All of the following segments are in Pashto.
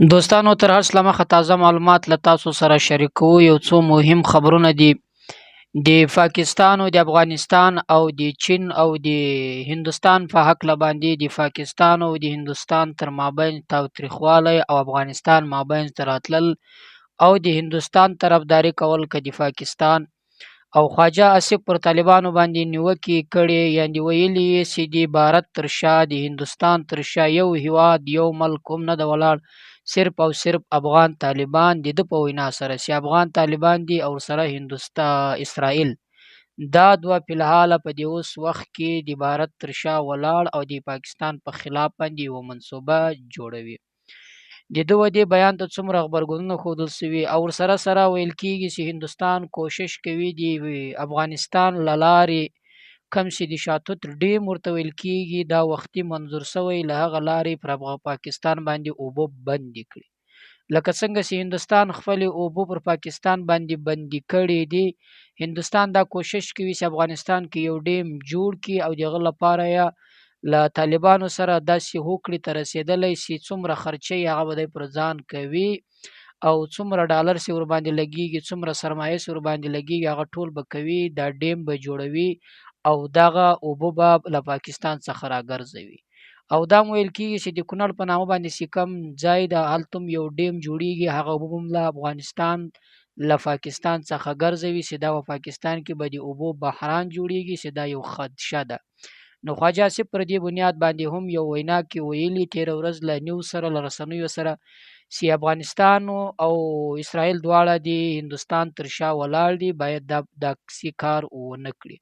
دوستانو تر هر څه مخه تازه معلومات له تاسو سره شریکو. یو څو مهم خبرونه دي د پاکستان او د افغانستان او د چین او د هندوستان په حق باندې د پاکستان او د هندوستان تر مابین تاوتریخوالی او افغانستان مابین تراتلل او د هندوستان طرفداري کول که د پاکستان او خواجه آصف پر طالبانو باندې نیوکې کړي یعنې ویلي یې چې د بھارت تر شا د هندوستان تر شا یو هیواد یو ملک هم نه ده ولاړ، صرف او صرف افغان طالبان د ده په وینا سره چې افغان طالبان دي او سره هندوستان اسرائیل دا دوه په الحاله په دې اوس وخت کې د بھارت تر شا ولاړ او د پاکستان په خلاف باندې یوه منصوبه جوړوي. د ده ودې بیان ته څومره غبرګونونه ښودل سوي او ورسره سره ویل کېږي چې هندوستان کوشش کوي د افغانستان له لارې کوم چې د شاتوت ډیم ورته ویل کېږي دا وختي منظور سوی له هغه لارې پر پاکستان باندې اوبه بندې کړي. لکه څنګه چې هندوستان خپلې اوبه پر پاکستان باندې بندي کړي دي، هندوستان دا کوشش کوي چې افغانستان کې یو ډیم جوړ کړي او د هغه لپاره یا له طالبانو سره داسې هوکړې ته رسېدلی چې څومره خرچې هغه به دی پر ځان کوي او څومره ډالر چې ورباندې لګېږي، څومره سرمایه چې ورباندې لګېږي هغه ټول به کوي، دا ډیم به جوړوي او دغه اوبه به له پاکستان څخه راګرځوي. او دا هم ویل کېږي چې د کونړ په نامه باندې چې کوم ځای ده هلته هم یو ډیم جوړېږي، هغه اوبه هم له افغانستان له پاکستان څخه ګرځوي چې دا په پاکستان کې به د اوبو بحران جوړېږي چې دا یو خدشه ده. نو خواجه آصف پر دې بنیاد باندې هم یو وینا کې ویلي تېره ورځ له نیوز سره له رسنیو سره چې افغانستان او اسرائیل دواړه د هندوستان تر شا ولاړ دي، باید دا کسي کار ونه کړي.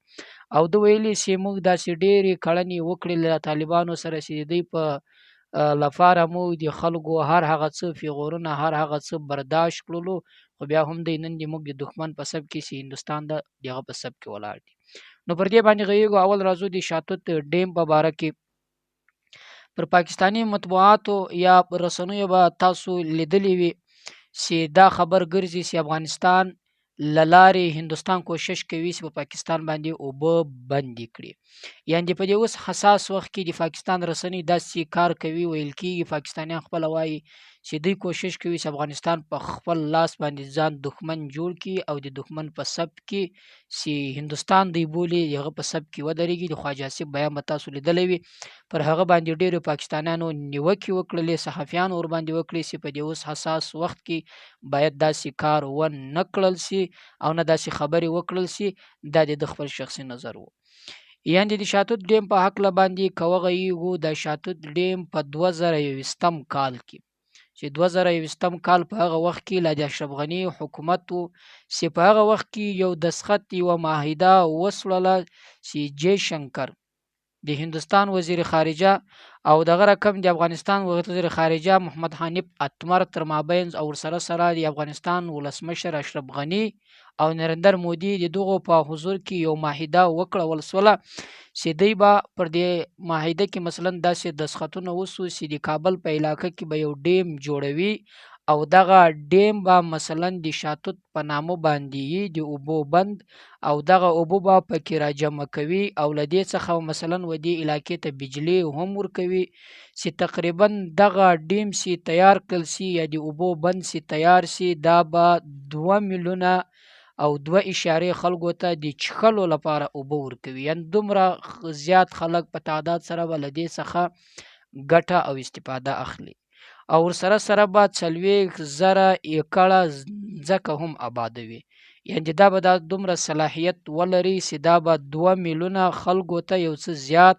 او ده ویلي چې موږ داسې ډېرې کړنې وکړې له طالبانو سره چې د دوی په لپاره موږ د خلکو هر هغه څه پیغورونه هر هغه څه برداشت کړلو، خو بیا هم دی نن د موږ د دښمن په صف کې چې هندوستان دغه په صف کې ولاړ دي. نو پر دې باندې غږیږو. اول راځو د شاتوت ډیم په باره کې. پر پاکستاني مطبوعاتو یا رسنیو به تاسو لیدلی وي چې دا خبر ګرځي چې افغانستان له لارې هندوستان کوشش کوي چې په پاکستان باندې اوبه بندې کړي. یعنې په دې اوس حساس وخت کې د پاکستان رسنۍ داسې کار کوي، ویل کېږي پاکستانیان خپله وایي چې دوی کوشش کوي چې افغانستان په خپل لاس باندې ځان دښمن جوړ کړي او د دښمن په صف کې چې هندوستان دوی بولي هغه په صف کې ودرېږي. د خواجه آصف بیان به تاسو لیدلی وي، پر هغه باندې ډېرو پاکستانیانو نیوکې وکړلې، صحافیان ورباندې وکړي چې په دې اوس حساس وخت کې باید داسې کار ونه کړل شي او نه داسې خبرې وکړل شي. دا د خپل شخصي نظر و. یعنې د شاتوت ډیم په هکله باندې که وغږیږو، د شاتوت ډیم په 2021 کال کې چې 2021 کال په هغه وخت کې لا د اشرف غني حکومت و چې په هغه وخت کې یو دسخط یوه معاهده وسوړله چې جے شنکر د هندوستان وزیر خارجه او دغه رقم د افغانستان وزیر خارجه محمد حنیف اتمر تر مابین او سره سره د افغانستان ولسمشر اشرف غني او نریندر مودي د دغو په حضور کې یو معاهده وکړه ولسوله چې دوی به پر دې معاهده کې مثلا داسې دسخطونه وسو چې د کابل په علاقه کې به یو ډیم جوړوي او دغه ډیم به مثلا د شاتوت په نامه باندې د اوبو بند او دغه اوبه به پکې را جمع کوي او له دې څخه مثلا و دې علاقې ته بجلی هم ورکوي چې تقریبا دغه ډیم چې تیار کړل شي یا د اوبو بند چې تیار شي دا به 2 میلیونه او 2.0 خلکو ته د چښلو لپاره اوبه ورکوي. یعنې دومره زیات خلک په تعداد سره به له دې څخه ګټه او استفاده اخلي او ورسره سره به 40,000 ایکړه ځمکه هم آبادوي. یعنې دا به دا دومره صلاحیت ولري چې دا به 2 میلیونه خلکو ته یو څه زیات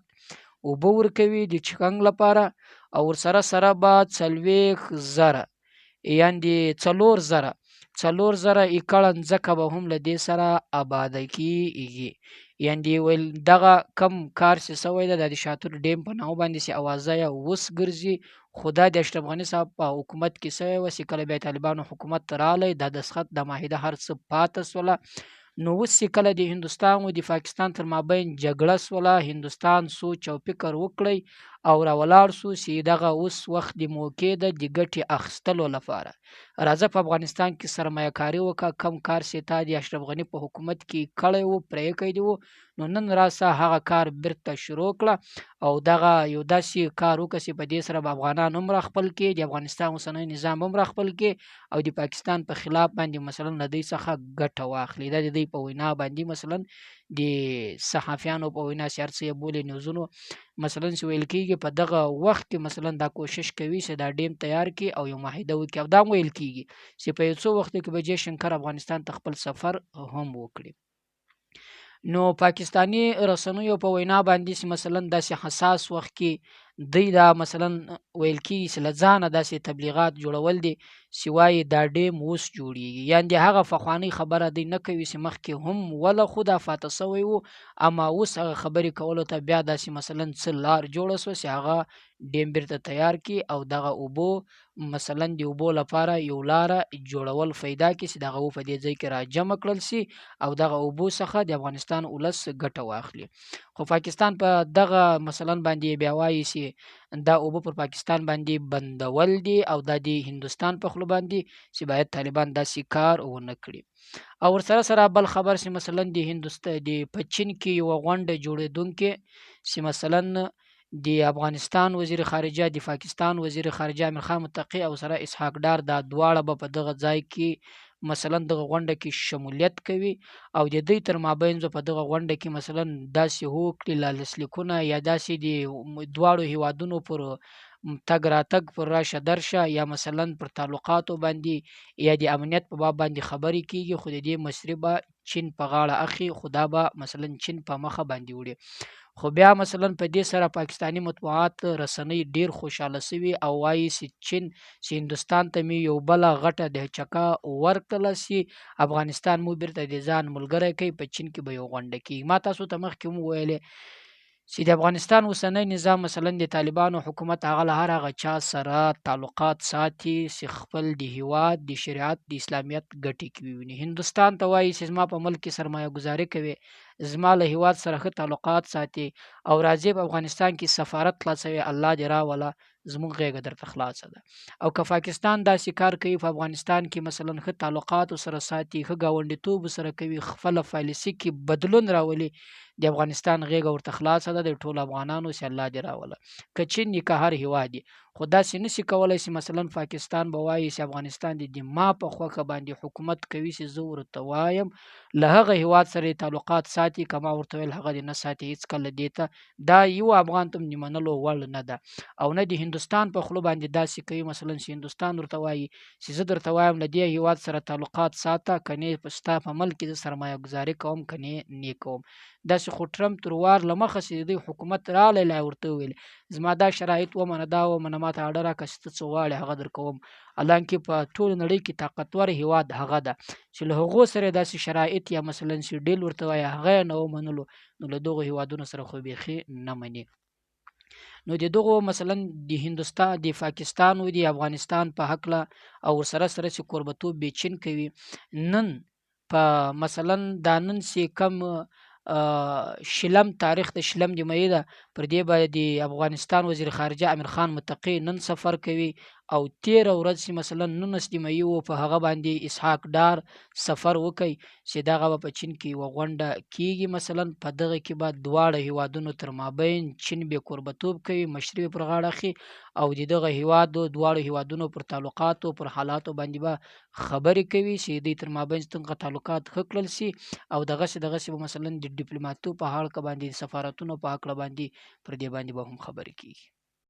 اوبه ورکوي د چښنګ لپاره او ورسره سره به 40,000 یعنې 4,000 ایکړه ځمکه به هم له دې سره آباده کېږي. یعنې ویل دغه کم کار چې سوی ده د شاتوت ډیم په نامه باندې چې اوازه یې اوس ګرځي، خو دا د اشرف غني صاحب په حکومت کې سوی وه چې کله بیا طالبانو حکومت ته راغلی دا دسخط د معاهده هر څه پاته سوله. نو اوس چې کله د هندوستان او د پاکستان تر مابین جګړه سوله، هندوستان سوچ او فکر وکړی او راولاړ سو چې دغه اوس وخت د موقع د ګټې اخیستلو لپاره راځه په افغانستان کې سرمایه کاري وکړه. کم کار چې تا د اشرف غني په حکومت کې کړی و پرې کړی و، نو نن راسه هغه کار بیرته شروع کړه او دغه یو داسې کار وکړه چې په دې سره به افغانان هم راخپل کړي، د افغانستان اوسنی نظام هم راخپل کړي او د پاکستان په خلاف باندې مثلا له دوی څخه ګټه واخلي. دا د دوی په وینا باندې مثلا د صحافیانو په وینا چې هر څه یې بولي نیوزونو مثلا چې ویل کېږي په دغه وخت کې مثلا دا کوشش کوي چې دا ډیم تیار کړي او یو معاهده وکړي، او دا هم ویل کېږي چې په یو څو وختو کې به جې شنکر افغانستان ته خپل سفر هم وکړي. نو پاکستانی رسنیو په وینا باندې چې مثلا داسې حساس وخت کې دوی دا مثلا ویل کېږي چې له ځانه داسې تبلیغات جوړول دي چې وایي دا ډیم اوس جوړیږي، یعنې د هغه پخوانۍ خبره دوی نه کوي چې مخکې هم وله خو دا فاته سوی و، اما اوس هغه خبرې کولو ته بیا داسې مثلا څه لار جوړه سوه چې هغه ډیم بیرته تیار کړي او دغه اوبو مثلا د اوبو لپاره یو لاره جوړول پیدا کړي چې دغه په دې ځای کې را جمع کړل سي او دغه اوبو څخه د افغانستان ولس ګټه واخلي. خو پاکستان په دغه مثلا باندې بیا وایي چې دا اوبه پر پاکستان باندې بندول دي او دا د هندوستان په خوله باندې چې باید طالبان داسې کار ونه کړي. او ورسره سره بل خبر چې مثلا د هندوستان د په چین کې یو غونډه جوړېدونکې چې مثلا د افغانستان وزیر خارجه، د پاکستان وزیر خارجه امیر خان متقی او سره اسحاق ډار دا دواړه به په دغه ځای کې مثلا دغه غونډه کې شمولیت کوي او د دوی تر مابین په دغه غونډه کې مثلا داسې هوکړې لاسلیکونه یا داسې د دواړو هیوادونو پر تګ راتګ پر راشه درشه یا مثلا پر تعلقاتو باندې یا د امنیت په باب باندې خبرې کیږي، خو د دې مصري به چین په غاړه اخی، خو دا به مثلا چین په مخه باندې وړي. خو بیا مثلا په دې سره پاکستانی مطبوعات رسنۍ ډیر خوشاله سوي او وایي چې چین چې هندوستان ته مې یو بله غټه دهچکه ورکړله چې افغانستان مو بیرته د ځان ملګری کوي، په چین کې به یو غونډه کېږي. ما تاسو ته مخکې هم وویلې چې د افغانستان اوسنی نظام مثلا د طالبانو حکومت هغه له هر هغه چا سره تعلقات ساتي چې خپل د هیواد د شریعت د اسلامیت ګټې کې وویني. هندوستان ته وایي چې زما په ملک کې سرمایه گذاري کوي، زما له هیواد سره ښه تعلقات ساتي او راځي په افغانستان کې سفارت خلاصوي، الله دې راوله زموږ غېږه درته خلاصه ده. او که پاکستان داسې کار کوي په افغانستان کې مثلا ښه تعلقات سره ساتي، ښه ګاونډیتوب سره کوي، خپله پالیسي کې بدلون راولي، د افغانستان غېږه ورته خلاصه ده د ټولو افغانانو چې الله دې راوله. که چین که هر هیواد یې، خو داسې نشي کولی چې مثلا پاکستان به وایي چې افغانستان د ما په خوښه باندې حکومت کوي چې زه ورته وایم له هغه هیواد سره تعلقات ساتي، که ما ورته ویل هغه دې نه ساتي، هېڅکله دې ته دا یو افغان ته د منلو وړ نه ده. او نه د هندوستان په خوله باندې داسې کوي مثلا چې هندوستان ورته وایي چې زه درته وایم له دې هیواد سره تعلقات ساته، که نه ستا په ملک کې زه سرمایه ګذاري کوم که نه کوم. داسې خو ټرمپ تر وار له مخه چې د دوی حکومت رالی لا ورته وویل زما دا شرایط ومنه دا ومنه ماته اډر راکړه چې ته څه غواړې هغه در کوم، حالانکې په ټوله نړۍ کې طاقتور هیواد هغه ده چې له هغو سره داسې شرایط یا مثلا چې ډیل ورته وایي هغه یې نه ومنلو، نو له دغو هیوادونو سره خو بیخي نه مني. نو د دغو مثلا د هندوستان د پاکستان او د افغانستان په هکله او ورسره سره چې کوربتوب به چین کوي، نن په مثلا دا نن چې کم شلم تاریخ د شلم د مې ده پر دې باندې د افغانستان وزیر خارجه امیر خان متقی نن سفر کوي او 13 ورځ چې مثلا 19 د مې و په هغه باندې اسحاق ډار سفر وکي چې دغه په چین کې و غونډه کیږي، مثلا په دغه کې بعد دواړه هیوادونو تر مابین چین به قربتوب کوي، مشري پر غاړه خي او دغه هیوادو دواړو هیوادونو پر تعلقاتو پر حالاتو باندې به خبرې کوي چې د تر مابین څنګه تعلقات خکلل سي او دغه مثلا د ډیپلوماټو په حال کې باندې سفارتونو په حق باندې پر دې باندې به هم خبرې کیږي.